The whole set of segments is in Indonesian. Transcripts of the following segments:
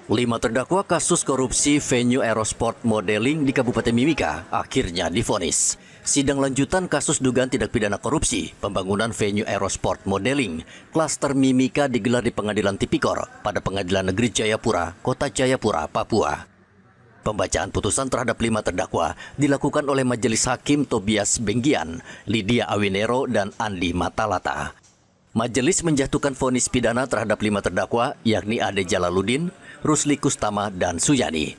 5 terdakwa kasus korupsi venue Aerosport Modeling di Kabupaten Mimika akhirnya divonis. Sidang lanjutan kasus dugaan tindak pidana korupsi pembangunan venue Aerosport Modeling klaster Mimika digelar di Pengadilan Tipikor pada Pengadilan Negeri Jayapura, Kota Jayapura, Papua. Pembacaan putusan terhadap 5 terdakwa dilakukan oleh Majelis Hakim Tobias Benggian, Lydia Awinero, dan Andi Matalata. Majelis menjatuhkan vonis pidana terhadap 5 terdakwa, yakni Ade Jalaluddin, Rusli Kustama, dan Suyani.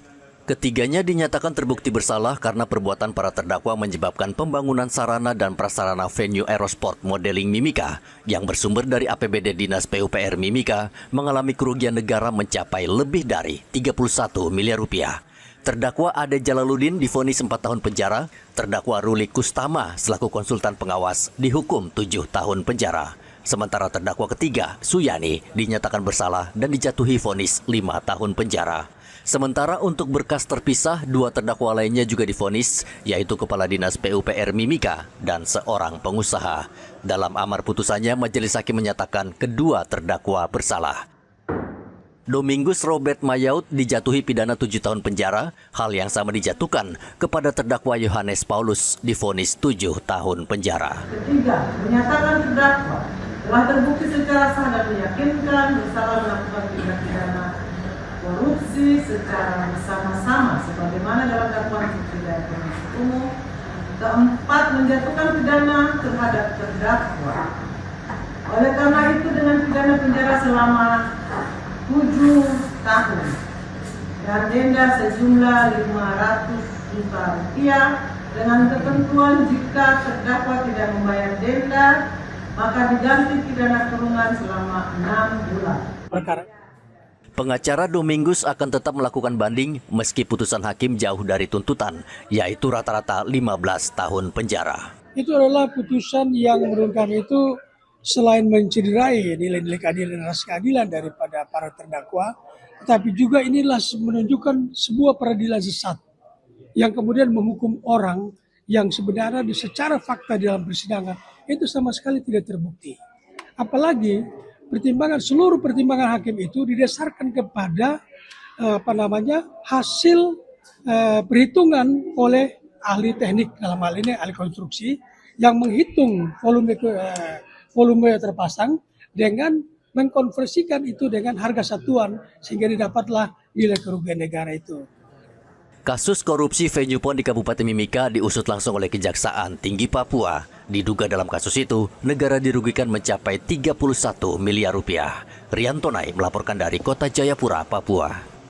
Ketiganya dinyatakan terbukti bersalah karena perbuatan para terdakwa menyebabkan pembangunan sarana dan prasarana venue Aerosport Modeling Mimika yang bersumber dari APBD Dinas PUPR Mimika mengalami kerugian negara mencapai lebih dari 31 miliar rupiah. Terdakwa Ade Jalaluddin divonis 4 tahun penjara, terdakwa Rusli Kustama selaku konsultan pengawas dihukum 7 tahun penjara. Sementara terdakwa ketiga, Suyani, dinyatakan bersalah dan dijatuhi vonis 5 tahun penjara. Sementara untuk berkas terpisah, 2 terdakwa lainnya juga divonis, yaitu Kepala Dinas PUPR Mimika dan seorang pengusaha. Dalam amar putusannya, Majelis Hakim menyatakan kedua terdakwa bersalah. Domingus Robert Mayaud dijatuhi pidana 7 tahun penjara, hal yang sama dijatuhkan kepada terdakwa Yohanes Paulus divonis 7 tahun penjara. Ketiga, menyatakan terdakwa telah terbukti secara sah dan meyakinkan bersalah melakukan tindak pidana korupsi secara bersama-sama sebagaimana dalam dakwaan pidana penuntut umum. Keempat, menjatuhkan pidana terhadap terdakwa. Oleh karena itu dengan pidana penjara selama 7 tahun dan denda sejumlah 500 juta rupiah dengan ketentuan jika terdakwa tidak membayar denda maka diganti pidana kurungan selama 6 bulan. Pengacara Domingus akan tetap melakukan banding meski putusan hakim jauh dari tuntutan, yaitu rata-rata 15 tahun penjara. Itu adalah putusan yang menurut kami itu selain mencederai nilai-nilai keadilan dan rasa keadilan daripada para terdakwa, tetapi juga inilah menunjukkan sebuah peradilan sesat yang kemudian menghukum orang yang sebenarnya secara fakta di dalam persidangan itu sama sekali tidak terbukti. Apalagi seluruh pertimbangan hakim itu didasarkan kepada hasil perhitungan oleh ahli teknik, dalam hal ini ahli konstruksi, yang menghitung volume terpasang dengan mengkonversikan itu dengan harga satuan sehingga didapatlah nilai kerugian negara itu. Kasus korupsi venue PON di Kabupaten Mimika diusut langsung oleh Kejaksaan Tinggi Papua. Diduga dalam kasus itu, negara dirugikan mencapai 31 miliar rupiah. Rian Tonai melaporkan dari Kota Jayapura, Papua.